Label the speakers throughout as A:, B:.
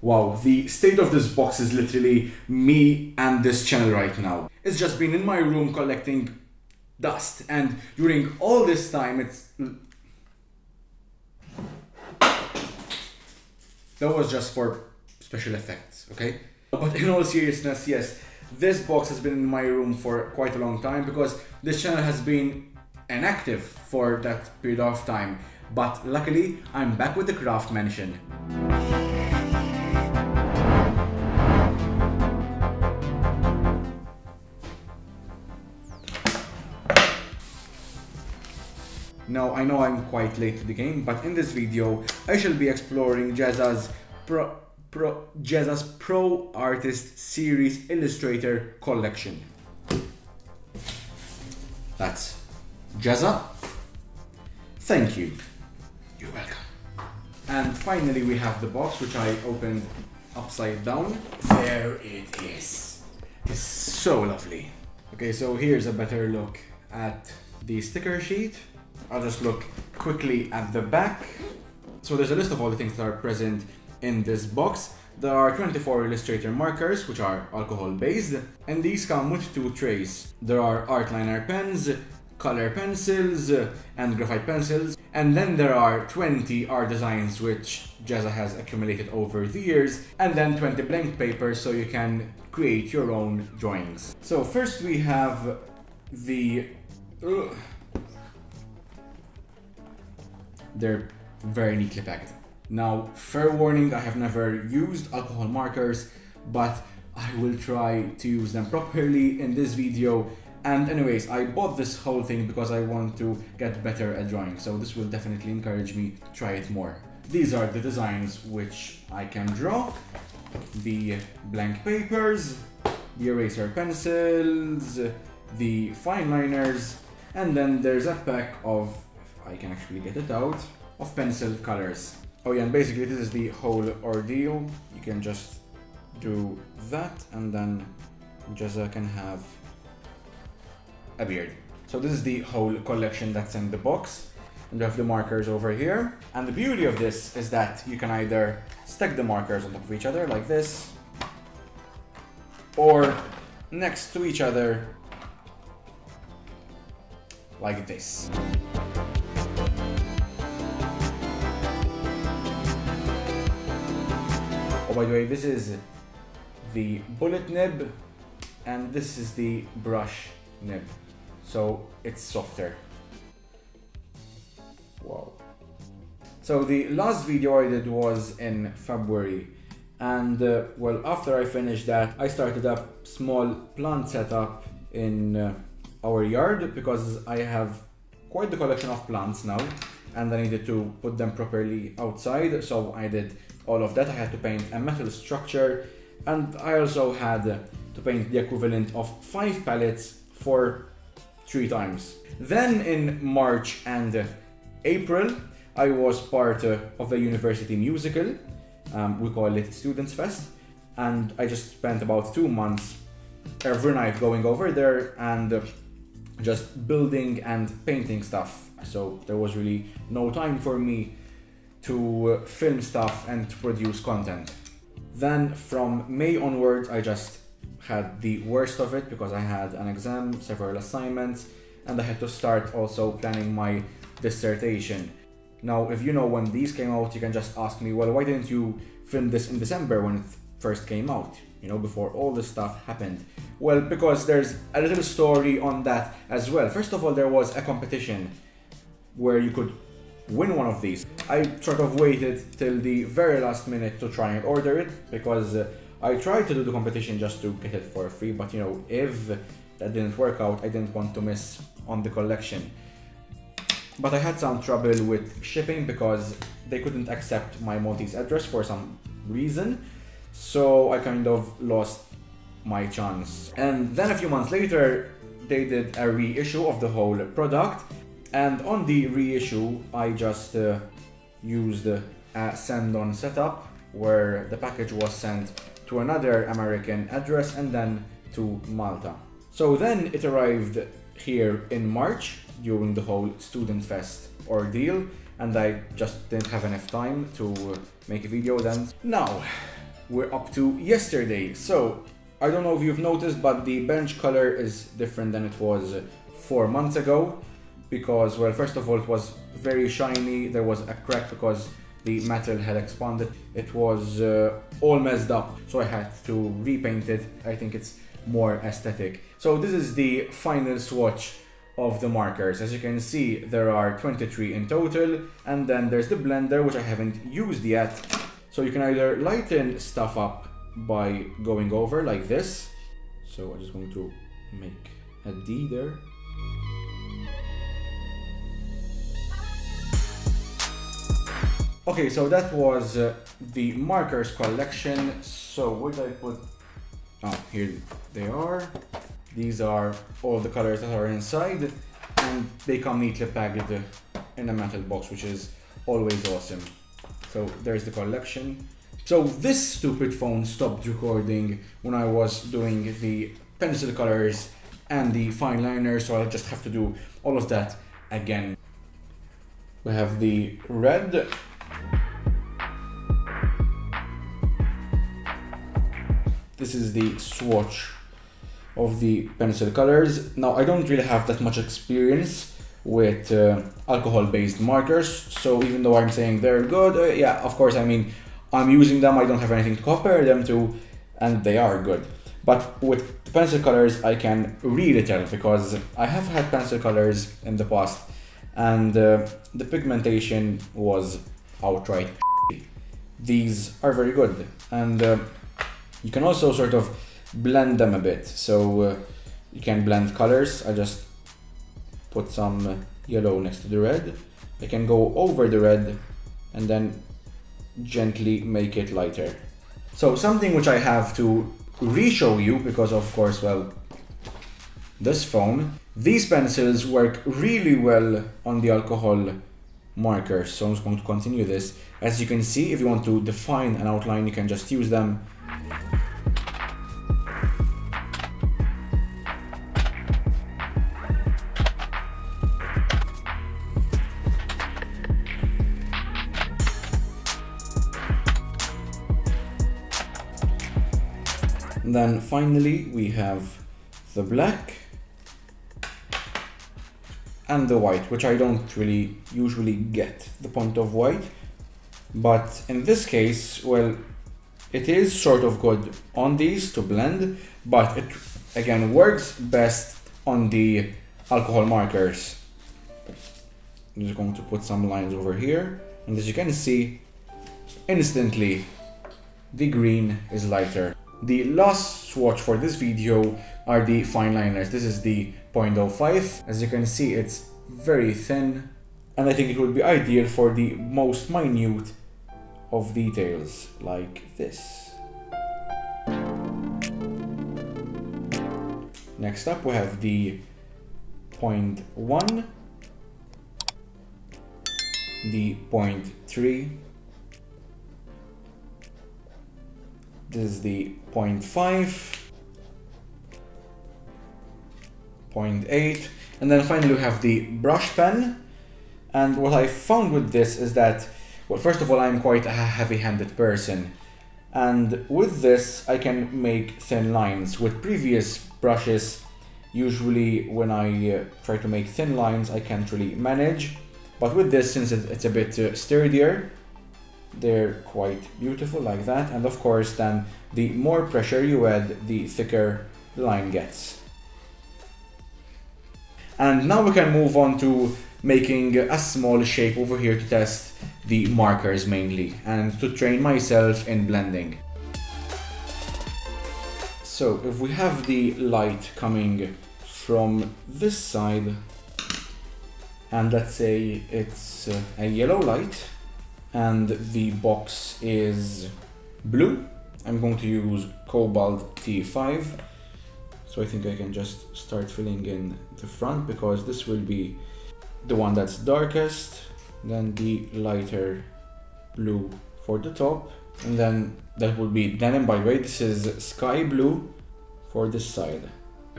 A: Wow, the state of this box is literally me and this channel right now. It's just been in my room collecting dust, and during all this time that was just for special effects, okay? But in all seriousness, yes, this box has been in my room for quite a long time because this channel has been inactive for that period of time. But luckily, I'm back with the craft mansion. Now, I know I'm quite late to the game, but in this video, I shall be exploring JAZZA's Pro Artist Series Illustrator Collection. That's JAZZA. Thank you. You're welcome. And finally, we have the box, which I opened upside down. There it is. It's so lovely. Okay, so here's a better look at the sticker sheet. I'll just look quickly at the back. So there's a list of all the things that are present in this box. There are 24 Illustrator markers, which are alcohol-based, and these come with 2 trays. There are art liner pens, color pencils, and graphite pencils. And then there are 20 art designs, which JAZZA has accumulated over the years, and then 20 blank papers, so you can create your own drawings. So first we have the... They're very neatly packed. Now, fair warning, I have never used alcohol markers, but I will try to use them properly in this video. And anyways, I bought this whole thing because I want to get better at drawing, so this will definitely encourage me to try it more. These are the designs which I can draw, the blank papers, the eraser pencils, the fine liners, and then there's a pack of, I can actually get it out, of pencil colors. Oh yeah, and basically this is the whole ordeal. You can just do that and then JAZZA can have a beard. So this is the whole collection that's in the box. And you have the markers over here. And the beauty of this is that you can either stack the markers on top of each other like this, or next to each other like this. Oh, by the way, this is the bullet nib, and this is the brush nib, so it's softer. Wow. So the last video I did was in February, and well, after I finished that, I started a small plant setup in our yard because I have quite the collection of plants now, and I needed to put them properly outside, so I did all of that. I had to paint a metal structure, and I also had to paint the equivalent of 5 pallets for 3 times. Then in March and April, I was part of the university musical. We call it Students Fest, and I just spent about 2 months every night going over there and just building and painting stuff. So there was really no time for me to film stuff and to produce content. Then from May onwards, I just had the worst of it because I had an exam, several assignments, and I had to start also planning my dissertation. Now, if you know when these came out, you can just ask me, well, why didn't you film this in December when it first came out? You know, before all this stuff happened. Well, because there's a little story on that as well. First of all, there was a competition where you could win one of these. I sort of waited till the very last minute to try and order it because I tried to do the competition just to get it for free, but you know, if that didn't work out, I didn't want to miss on the collection. But I had some trouble with shipping because they couldn't accept my Maltese address for some reason, so I kind of lost my chance. And then a few months later, they did a reissue of the whole product. And on the reissue, I just used a send-on setup where the package was sent to another American address and then to Malta. So then it arrived here in March during the whole Student Fest ordeal, and I just didn't have enough time to make a video then. Now, we're up to yesterday. So I don't know if you've noticed, but the bench color is different than it was 4 months ago, because, well, first of all, it was very shiny. There was a crack because the metal had expanded. It was all messed up, so I had to repaint it. I think it's more aesthetic. So this is the final swatch of the markers. As you can see, there are 23 in total, and then there's the blender, which I haven't used yet. So you can either lighten stuff up by going over like this. So I'm just going to make a D there. Okay, so that was the markers collection. So where did I put? Oh, here they are. These are all the colors that are inside, and they come neatly packed in a metal box, which is always awesome. So there's the collection. So this stupid phone stopped recording when I was doing the pencil colors and the fine liner, so I'll just have to do all of that again. We have the red. This is the swatch of the pencil colors. Now, I don't really have that much experience with alcohol-based markers, so even though I'm saying they're good, yeah, of course, I mean, I'm using them, I don't have anything to compare them to, and they are good. But with the pencil colors, I can really tell, because I have had pencil colors in the past, and the pigmentation was outright. These are very good, and you can also sort of blend them a bit. So you can blend colors. I just put some yellow next to the red. I can go over the red and then gently make it lighter. So something which I have to re-show you, because of course, well, this phone, these pencils work really well on the alcohol markers. So I'm just going to continue this. As you can see, if you want to define an outline, you can just use them. And then finally we have the black and the white, which I don't really usually get the point of white, but in this case, well, it is sort of good on these to blend, but it again works best on the alcohol markers. I'm just going to put some lines over here, and as you can see, instantly the green is lighter. The last swatch for this video are the fine liners. This is the 0.05. As you can see, it's very thin, and I think it would be ideal for the most minute of details like this. Next up we have the 0.1, the 0.3, this is the 0.5, 0.8, and then finally we have the brush pen. And what I found with this is that, well, first of all, I'm quite a heavy-handed person, and with this I can make thin lines. With previous brushes, usually when I try to make thin lines, I can't really manage, but with this, since it's a bit sturdier, they're quite beautiful like that. And of course, then the more pressure you add, the thicker the line gets. And now we can move on to making a small shape over here to test the markers mainly, and to train myself in blending. So if we have the light coming from this side, and let's say it's a yellow light, and the box is blue, I'm going to use Cobalt T5. So I think I can just start filling in the front, because this will be the one that's darkest, then the lighter blue for the top, and then that will be denim. By the way, this is sky blue for this side.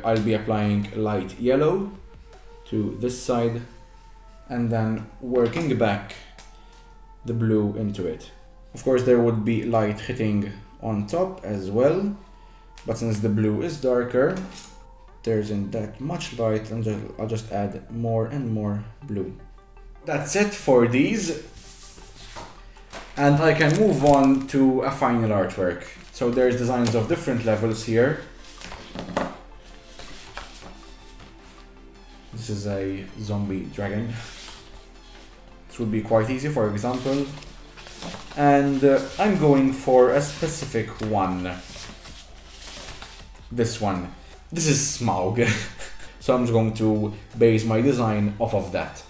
A: I'll be applying light yellow to this side, and then working back the blue into it. Of course, there would be light hitting on top as well, but since the blue is darker, there isn't that much light, and I'll just add more and more blue. That's it for these, and I can move on to a final artwork. So there's designs of different levels here. This is a zombie dragon. This would be quite easy, for example. And I'm going for a specific one. This one. This is Smaug. So I'm just going to base my design off of that.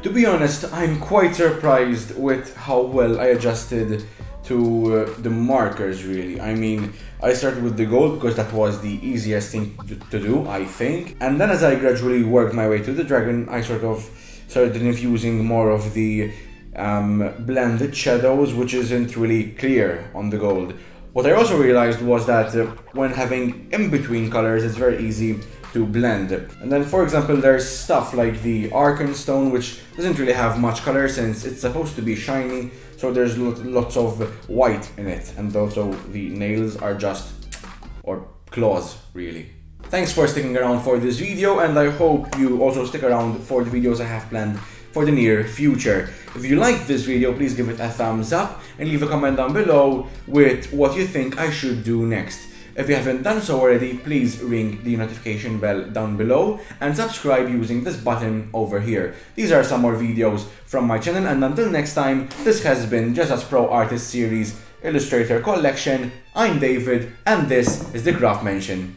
A: To be honest, I'm quite surprised with how well I adjusted to the markers, really. I mean, I started with the gold because that was the easiest thing to do, I think. And then as I gradually worked my way to the dragon, I sort of started infusing more of the blended shadows, which isn't really clear on the gold. What I also realized was that when having in-between colors, it's very easy to blend. And then, for example, there's stuff like the Arkenstone, which doesn't really have much color since it's supposed to be shiny, so there's lots of white in it, and also the nails are just, or claws, really. Thanks for sticking around for this video, and I hope you also stick around for the videos I have planned for the near future. If you like this video, please give it a thumbs up and leave a comment down below with what you think I should do next. If you haven't done so already, please ring the notification bell down below and subscribe using this button over here. These are some more videos from my channel, and until next time, this has been JAZZA's Pro Artist Series Illustrator Collection. I'm David, and this is the Craft Mansion.